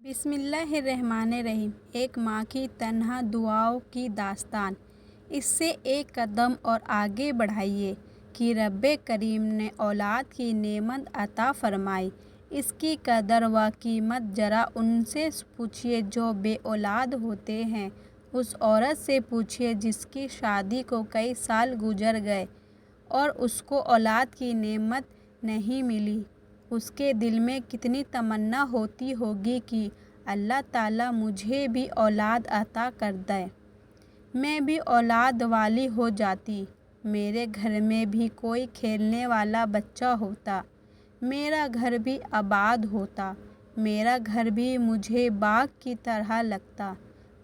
بسم اللہ الرحمن الرحیم۔ ایک ماں کی تنہا دعاؤں کی داستان۔ اس سے ایک قدم اور آگے بڑھائیے کہ رب کریم نے اولاد کی نعمت عطا فرمائی۔ اس کی قدر و قیمت ذرا ان سے پوچھیے جو بے اولاد ہوتے ہیں۔ اس عورت سے پوچھیے جس کی شادی کو کئی سال گزر گئے اور اس کو اولاد کی نعمت نہیں ملی۔ اس کے دل میں کتنی تمنا ہوتی ہوگی کہ اللہ تعالیٰ مجھے بھی اولاد عطا کر دے، میں بھی اولاد والی ہو جاتی، میرے گھر میں بھی کوئی کھیلنے والا بچہ ہوتا، میرا گھر بھی آباد ہوتا، میرا گھر بھی مجھے باغ کی طرح لگتا،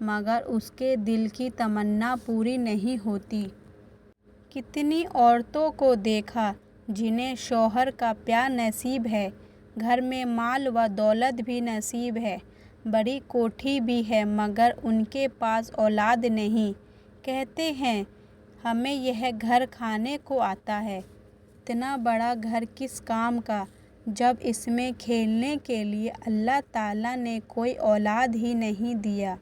مگر اس کے دل کی تمنا پوری نہیں ہوتی۔ کتنی عورتوں کو دیکھا جنہیں شوہر کا پیار نصیب ہے، گھر میں مال و دولت بھی نصیب ہے، بڑی کوٹھی بھی ہے، مگر ان کے پاس اولاد نہیں۔ کہتے ہیں ہمیں یہ گھر کھانے کو آتا ہے۔ اتنا بڑا گھر کس کام کا جب اس میں کھیلنے کے لیے اللہ تعالیٰ نے کوئی اولاد ہی نہیں دیا۔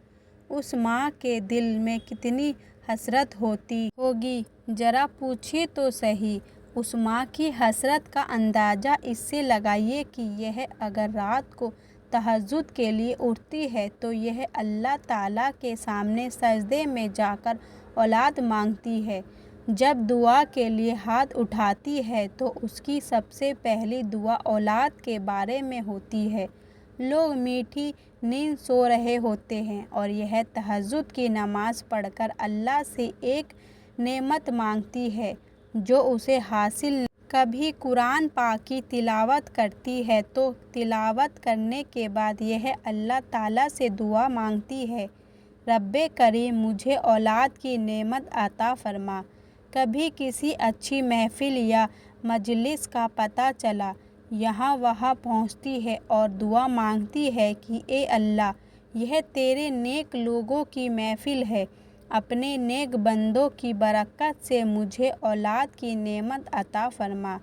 اس ماں کے دل میں کتنی حسرت ہوتی ہوگی، ذرا پوچھیے تو صحیح۔ اس ماں کی حسرت کا اندازہ اس سے لگائیے کہ یہ اگر رات کو تہجد کے لیے اٹھتی ہے تو یہ اللہ تعالیٰ کے سامنے سجدے میں جا کر اولاد مانگتی ہے۔ جب دعا کے لیے ہاتھ اٹھاتی ہے تو اس کی سب سے پہلی دعا اولاد کے بارے میں ہوتی ہے۔ لوگ میٹھی نیند سو رہے ہوتے ہیں اور یہ تہجد کی نماز پڑھ کر اللہ سے ایک نعمت مانگتی ہے جو اسے حاصل نہیں۔ کبھی قرآن پاک کی تلاوت کرتی ہے تو تلاوت کرنے کے بعد یہ اللہ تعالیٰ سے دعا مانگتی ہے، رب کریم مجھے اولاد کی نعمت عطا فرما۔ کبھی کسی اچھی محفل یا مجلس کا پتہ چلا، یہاں وہاں پہنچتی ہے اور دعا مانگتی ہے کہ اے اللہ، یہ تیرے نیک لوگوں کی محفل ہے، اپنے نیک بندوں کی برکت سے مجھے اولاد کی نعمت عطا فرما۔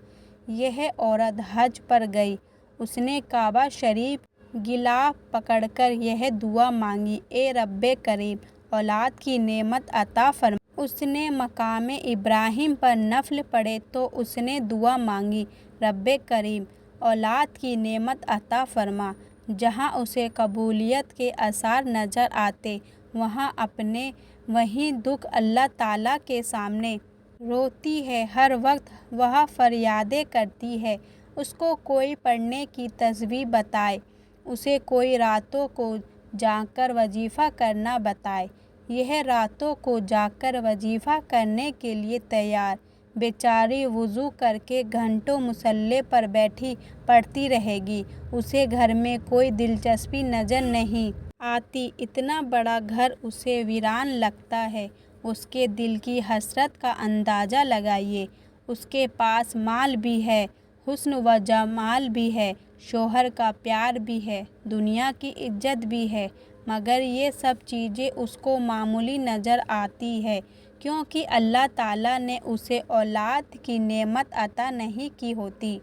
یہ عورت حج پر گئی، اس نے کعبہ شریف غلاف پکڑ کر یہ دعا مانگی، اے رب کریم اولاد کی نعمت عطا فرما۔ اس نے مقام ابراہیم پر نفل پڑھے تو اس نے دعا مانگی، رب کریم اولاد کی نعمت عطا فرما۔ جہاں اسے قبولیت کے آثار نظر آتے وہاں اپنے وہی دکھ اللہ تعالیٰ کے سامنے روتی ہے، ہر وقت وہ فریادیں کرتی ہے، اس کو کوئی پڑھنے کی تسبیح بتائے، اسے کوئی راتوں کو جاگ کر وظیفہ کرنا بتائے، یہ راتوں کو جاگ کر وظیفہ کرنے کے لیے تیار، بیچاری وضو کر کے گھنٹوں مصلی پر بیٹھی پڑھتی رہے گی، اسے گھر میں کوئی دلچسپی نظر نہیں آتی، اتنا بڑا گھر اسے ویران لگتا ہے۔ اس کے دل کی حسرت کا اندازہ لگائیے۔ اس کے پاس مال بھی ہے، حسن و جمال بھی ہے، شوہر کا پیار بھی ہے، دنیا کی عزت بھی ہے، مگر یہ سب چیزیں اس کو معمولی نظر آتی ہے کیونکہ اللہ تعالیٰ نے اسے اولاد کی نعمت عطا نہیں کی ہوتی۔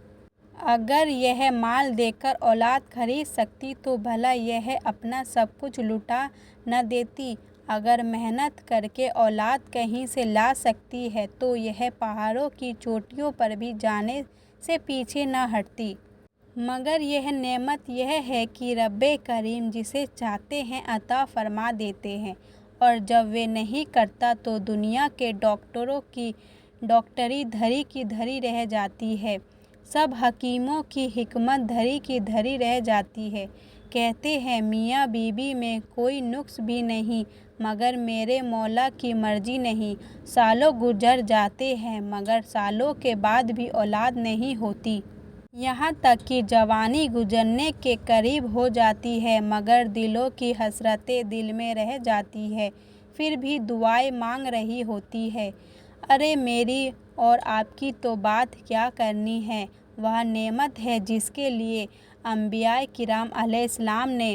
اگر یہ مال دے کر اولاد خرید سکتی تو بھلا یہ اپنا سب کچھ لٹا نہ دیتی؟ اگر محنت کر کے اولاد کہیں سے لا سکتی ہے تو یہ پہاڑوں کی چوٹیوں پر بھی جانے سے پیچھے نہ ہٹتی۔ مگر یہ نعمت یہ ہے کہ رب کریم جسے چاہتے ہیں عطا فرما دیتے ہیں، اور جب وہ نہیں کرتا تو دنیا کے ڈاکٹروں کی ڈاکٹری دھری کی دھری رہ جاتی ہے، سب حکیموں کی حکمت دھری کی دھری رہ جاتی ہے۔ کہتے ہیں میاں بیوی میں کوئی نقص بھی نہیں مگر میرے مولا کی مرضی نہیں، سالوں گزر جاتے ہیں مگر سالوں کے بعد بھی اولاد نہیں ہوتی۔ یہاں تک کہ جوانی گزرنے کے قریب ہو جاتی ہے مگر دلوں کی حسرتیں دل میں رہ جاتی ہے، پھر بھی دعائیں مانگ رہی ہوتی ہے۔ ارے میری اور آپ کی تو بات کیا کرنی ہے، وہ نعمت ہے جس کے لیے انبیاء کرام علیہ السلام نے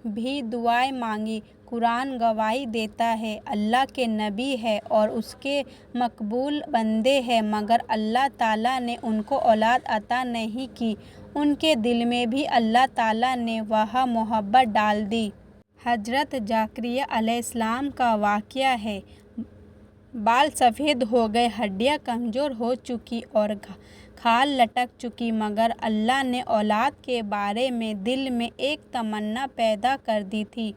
بھی دعائیں مانگی۔ قرآن گواہی دیتا ہے اللہ کے نبی ہیں اور اس کے مقبول بندے ہیں مگر اللہ تعالیٰ نے ان کو اولاد عطا نہیں کی، ان کے دل میں بھی اللہ تعالیٰ نے وہ محبت ڈال دی۔ حضرت زکریا علیہ السلام کا واقعہ ہے۔ بال سفید ہو گئے، ہڈیاں کمزور ہو چکی اور کھال لٹک چکی، مگر اللہ نے اولاد کے بارے میں دل میں ایک تمنا پیدا کر دی تھی،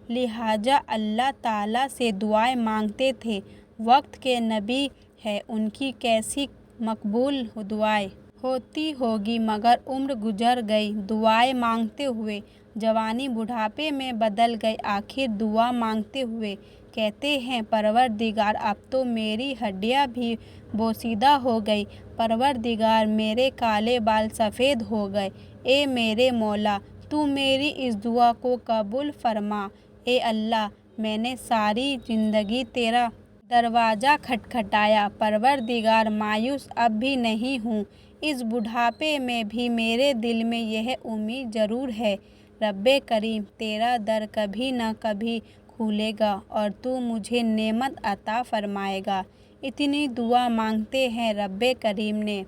لہٰذا اللہ تعالیٰ سے دعائیں مانگتے تھے۔ وقت کے نبی ہیں، ان کی کیسی مقبول دعائیں ہوتی ہوں گی، مگر عمر گزر گئی دعائیں مانگتے ہوئے، جوانی بڑھاپے میں بدل گئی، آخر دعا مانگتے ہوئے کہتے ہیں پروردگار اب تو میری ہڈیاں بھی بوسیدہ ہو گئی، پروردگار میرے کالے بال سفید ہو گئے، اے میرے مولا تو میری اس دعا کو قبول فرما۔ اے اللہ، میں نے ساری زندگی تیرا دروازہ کھٹکھٹایا، پروردگار مایوس اب بھی نہیں ہوں، اس بڑھاپے میں بھی میرے دل میں یہ امید ضرور ہے، رب کریم تیرا در کبھی نہ کبھی کھلے گا اور تو مجھے نعمت عطا فرمائے گا۔ اتنی دعا مانگتے ہیں، رب کریم نے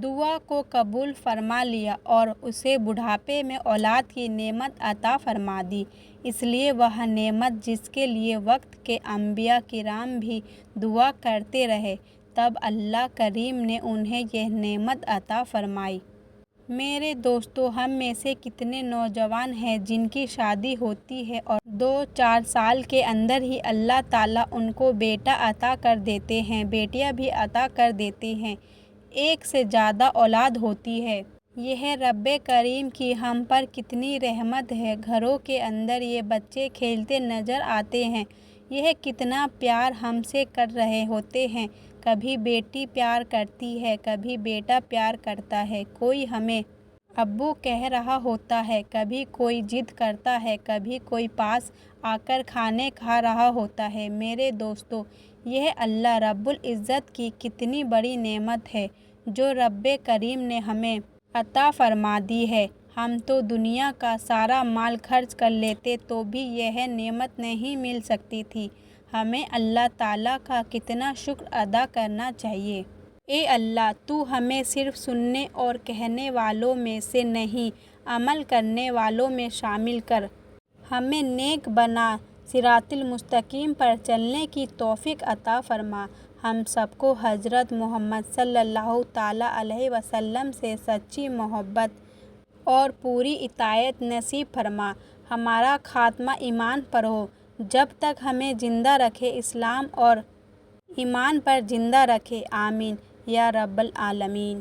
دعا کو قبول فرما لیا اور اسے بڑھاپے میں اولاد کی نعمت عطا فرما دی۔ اس لیے وہ نعمت جس کے لیے وقت کے انبیاء کرام بھی دعا کرتے رہے، تب اللہ کریم نے انہیں یہ نعمت عطا فرمائی۔ میرے دوستو، ہم میں سے کتنے نوجوان ہیں جن کی شادی ہوتی ہے اور 2-4 سال کے اندر ہی اللہ تعالیٰ ان کو بیٹا عطا کر دیتے ہیں، بیٹیاں بھی عطا کر دیتے ہیں، ایک سے زیادہ اولاد ہوتی ہے۔ یہ رب کریم کی ہم پر کتنی رحمت ہے، گھروں کے اندر یہ بچے کھیلتے نظر آتے ہیں، یہ کتنا پیار ہم سے کر رہے ہوتے ہیں، کبھی بیٹی پیار کرتی ہے، کبھی بیٹا پیار کرتا ہے، کوئی ہمیں ابو کہہ رہا ہوتا ہے، کبھی کوئی ضد کرتا ہے، کبھی کوئی پاس آ کر کھانے کھا رہا ہوتا ہے۔ میرے دوستو، یہ اللہ رب العزت کی کتنی بڑی نعمت ہے جو رب کریم نے ہمیں عطا فرما دی ہے۔ ہم تو دنیا کا سارا مال خرچ کر لیتے تو بھی یہ نعمت نہیں مل سکتی تھی۔ ہمیں اللہ تعالیٰ کا کتنا شکر ادا کرنا چاہیے۔ اے اللہ، تو ہمیں صرف سننے اور کہنے والوں میں سے نہیں، عمل کرنے والوں میں شامل کر ہمیں نیک بنا، صراط المستقیم پر چلنے کی توفیق عطا فرما۔ ہم سب کو حضرت محمد صلی اللہ تعالیٰ علیہ وسلم سے سچی محبت اور پوری اطاعت نصیب فرما۔ ہمارا خاتمہ ایمان پر ہو، جب تک ہمیں زندہ رکھے اسلام اور ایمان پر زندہ رکھے، آمین یا رب العالمین۔